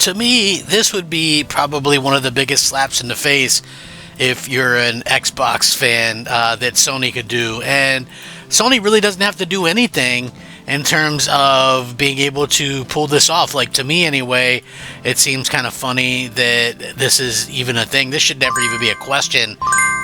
to me, this would be probably one of the biggest slaps in the face if you're an Xbox fan that Sony could do. And Sony really doesn't have to do anything in terms of being able to pull this off. Like, to me anyway, it seems kind of funny that this is even a thing. This should never even be a question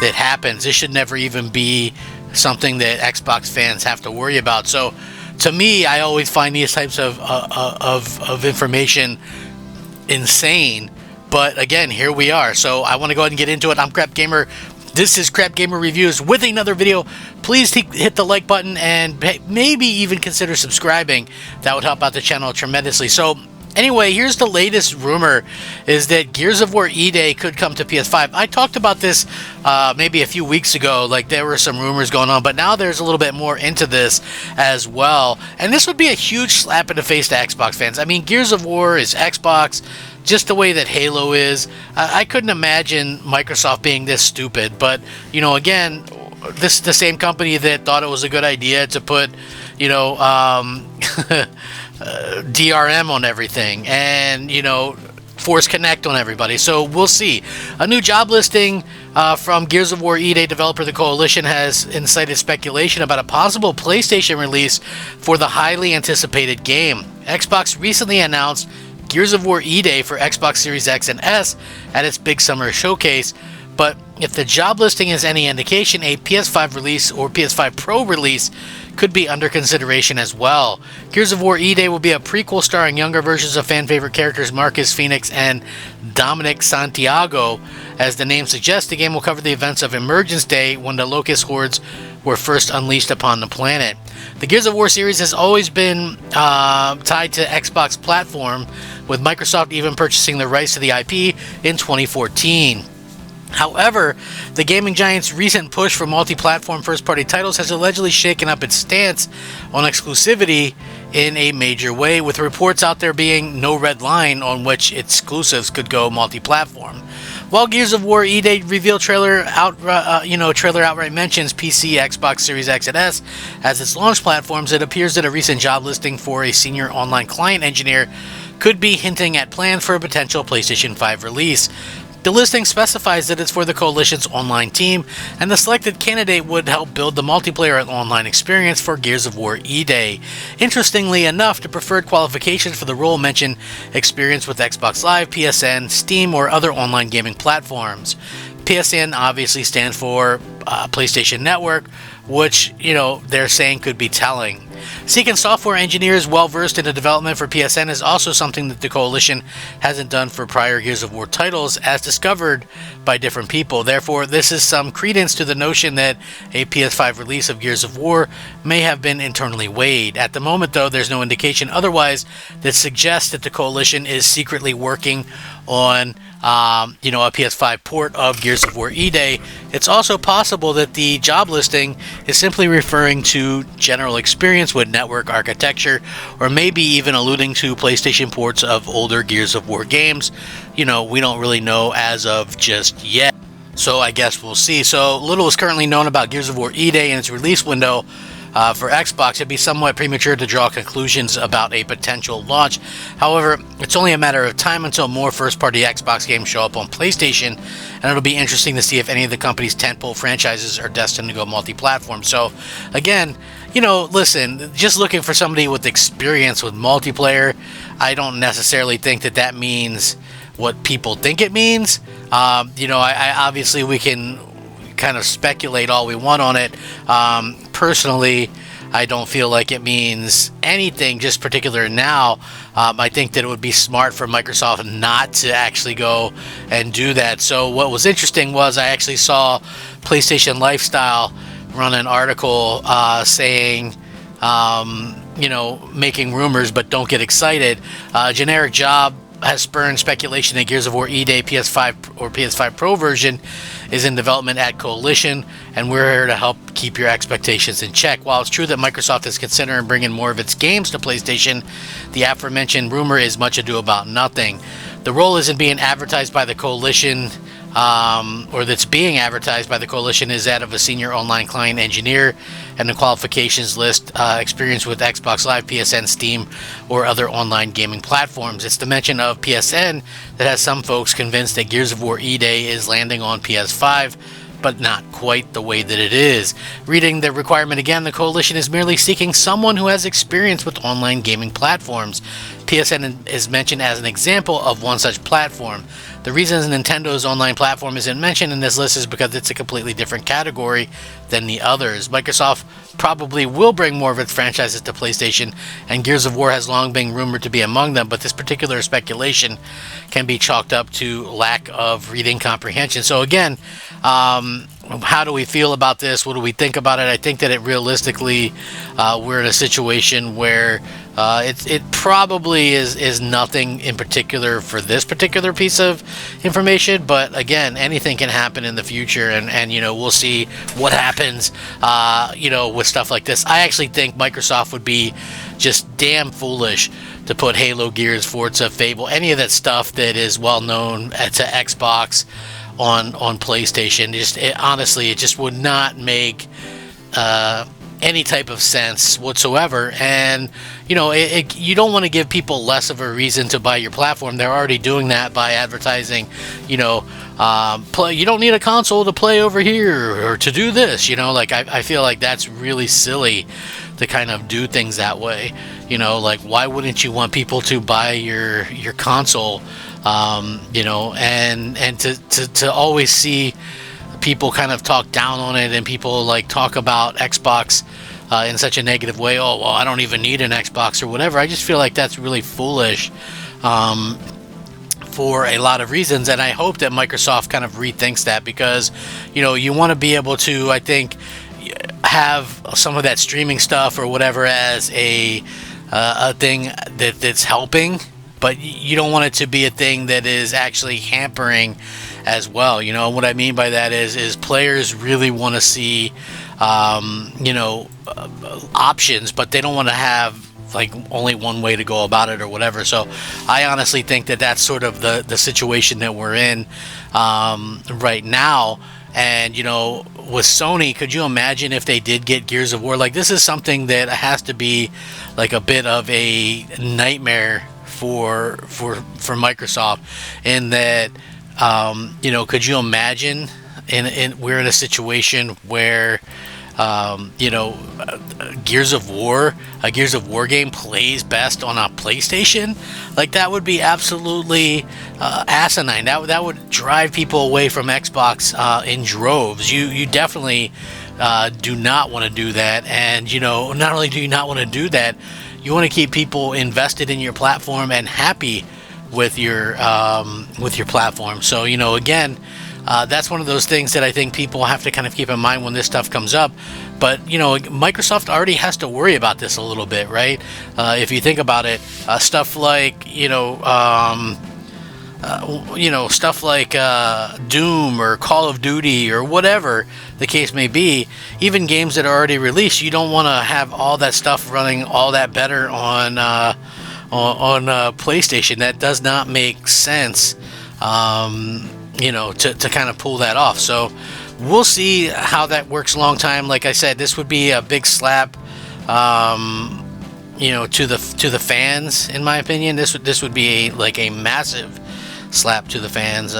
that happens. This should never even be something that Xbox fans have to worry about. So to me, I always find these types of information insane. But again, here we are. So I want to go ahead and get into it. I'm Crap Gamer. This is Crap Gamer Reviews with another video. Please hit the like button and maybe even consider subscribing. That would help out the channel tremendously. So anyway, here's the latest rumor, is that Gears of War E-Day could come to PS5. I talked about this maybe a few weeks ago, like there were some rumors going on, but now there's a little bit more into this as well. And this would be a huge slap in the face to Xbox fans. I mean, Gears of War is Xbox, just the way that Halo is. I couldn't imagine Microsoft being this stupid, but, you know, again, this is the same company that thought it was a good idea to put, you know, DRM on everything and, you know, Force Connect on everybody. So we'll see. A new job listing from Gears of War E-Day developer The Coalition has incited speculation about a possible PlayStation release for the highly anticipated game. Xbox recently announced Gears of War E-Day for Xbox Series X and S at its big summer showcase, but if the job listing is any indication, a PS5 release or PS5 Pro release could be under consideration as well. Gears of War E-Day will be a prequel starring younger versions of fan-favorite characters Marcus Phoenix and Dominic Santiago. As the name suggests, the game will cover the events of Emergence Day, when the Locust hordes were first unleashed upon the planet. The Gears of War series has always been tied to Xbox platform, with Microsoft even purchasing the rights to the IP in 2014. However, the gaming giant's recent push for multi-platform first-party titles has allegedly shaken up its stance on exclusivity in a major way, with reports out there being no red line on which exclusives could go multi-platform. While Gears of War E-Day reveal trailer outright mentions PC, Xbox Series X and S as its launch platforms, it appears that a recent job listing for a senior online client engineer could be hinting at plans for a potential PlayStation 5 release. The listing specifies that it's for the Coalition's online team, and the selected candidate would help build the multiplayer and online experience for Gears of War E-Day. Interestingly enough, the preferred qualifications for the role mention experience with Xbox Live, PSN, Steam, or other online gaming platforms. PSN obviously stands for PlayStation Network, which, you know, they're saying could be telling. Seeking software engineers well-versed in the development for PSN is also something that the Coalition hasn't done for prior Gears of War titles, as discovered by different people. Therefore, this is some credence to the notion that a PS5 release of Gears of War may have been internally weighed. At the moment, though, there's no indication otherwise that suggests that the Coalition is secretly working on a PS5 port of Gears of War E-Day. It's also possible that the job listing is simply referring to general experience with network architecture, or maybe even alluding to PlayStation ports of older Gears of War games. You know, we don't really know as of just yet. So I guess we'll see. So little is currently known about Gears of War E-Day and its release window. For Xbox, it'd be somewhat premature to draw conclusions about a potential launch. However, it's only a matter of time until more first-party Xbox games show up on PlayStation, and it'll be interesting to see if any of the company's tentpole franchises are destined to go multi-platform. So, again, you know, listen, just looking for somebody with experience with multiplayer, I don't necessarily think that that means what people think it means. I obviously we can kind of speculate all we want on it. Personally, I don't feel like it means anything just particular now. I think that it would be smart for Microsoft not to actually go and do that. So what was interesting was I actually saw PlayStation Lifestyle run an article saying, making rumors, but don't get excited. Generic job has spurned speculation that Gears of War E-Day PS5 or PS5 Pro version is in development at Coalition, and we're here to help keep your expectations in check. While it's true that Microsoft is considering bringing more of its games to PlayStation, the aforementioned rumor is much ado about nothing. The role isn't being advertised by the Coalition or that's being advertised by the coalition is that of a senior online client engineer, and the qualifications list experience with Xbox Live, PSN, Steam, or other online gaming platforms. It's the mention of PSN that has some folks convinced that Gears of War E-Day is landing on PS5, but not quite the way that it is. Reading the requirement again, the coalition is merely seeking someone who has experience with online gaming platforms. PSN is mentioned as an example of one such platform. The reason Nintendo's online platform isn't mentioned in this list is because it's a completely different category than the others. Microsoft probably will bring more of its franchises to PlayStation, and Gears of War has long been rumored to be among them, but this particular speculation can be chalked up to lack of reading comprehension. So again, how do we feel about this? What do we think about it? I think that it realistically, we're in a situation where it probably is nothing in particular for this particular piece of information, but again, anything can happen in the future, and we'll see what happens with stuff like this. I actually think Microsoft would be just damn foolish to put Halo, Gears, Forza, Fable, any of that stuff that is well known to Xbox on PlayStation. Honestly, it just would not make any type of sense whatsoever. And you don't want to give people less of a reason to buy your platform. They're already doing that by advertising, you don't need a console to play over here or to do this. I feel like that's really silly to kind of do things that way. Why wouldn't you want people to buy your console? And to always see people kind of talk down on it, and people talk about Xbox in such a negative way. Oh, well, I don't even need an Xbox or whatever. I just feel like that's really foolish for a lot of reasons, and I hope that Microsoft kind of rethinks that, because you want to be able to, I think, have some of that streaming stuff or whatever as a thing that's helping, but you don't want it to be a thing that is actually hampering as well. What I mean by that is players really want to see options, but they don't want to have only one way to go about it or whatever. So I honestly think that that's sort of the situation that we're in right now. And with Sony, could you imagine if they did get Gears of War? This is something that has to be a bit of a nightmare for Microsoft, in that could you imagine we're in a situation where Gears of War, a Gears of War game plays best on a PlayStation? That would be absolutely asinine. That would drive people away from Xbox in droves. You definitely do not want to do that. And not only do you not want to do that, you want to keep people invested in your platform and happy with your platform. So again, that's one of those things that I think people have to kind of keep in mind when this stuff comes up. But Microsoft already has to worry about this a little bit, right? If you think about it, stuff like stuff like Doom or Call of Duty or whatever the case may be, even games that are already released, you don't want to have all that stuff running all that better on PlayStation. That does not make sense, to kind of pull that off. So we'll see how that works long time. Like I said, this would be a big slap, to the fans, in my opinion. This would be a massive slap to the fans'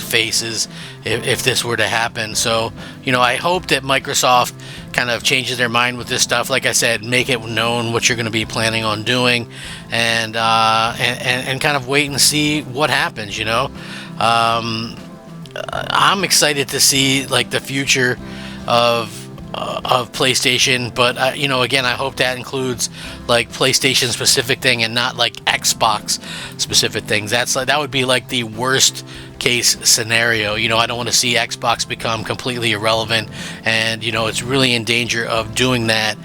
faces if this were to happen. So I hope that Microsoft kind of changes their mind with this stuff. Like I said, make it known what you're going to be planning on doing, and kind of wait and see what happens. I'm excited to see the future of PlayStation, but again, I hope that includes PlayStation specific thing and not Xbox specific things. That would be the worst case scenario. I don't want to see Xbox become completely irrelevant, and it's really in danger of doing that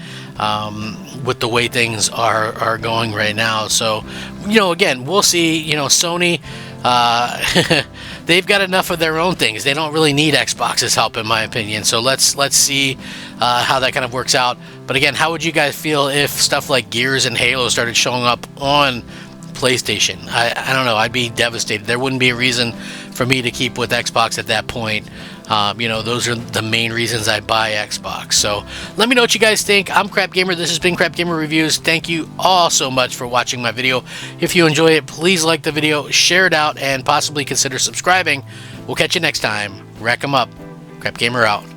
with the way things are going right now. So again, we'll see. Sony, they've got enough of their own things. They don't really need Xbox's help, in my opinion. So let's see how that kind of works out. But again, how would you guys feel if stuff like Gears and Halo started showing up on PlayStation? I don't know. I'd be devastated. There wouldn't be a reason for me to keep with Xbox at that point. You know, those are the main reasons I buy Xbox. So let me know what you guys think. I'm Crap Gamer. This has been Crap Gamer Reviews. Thank you all so much for watching my video. If you enjoy it, please like the video, share it out, and possibly consider subscribing. We'll catch you next time. Rack 'em up. Crap Gamer out.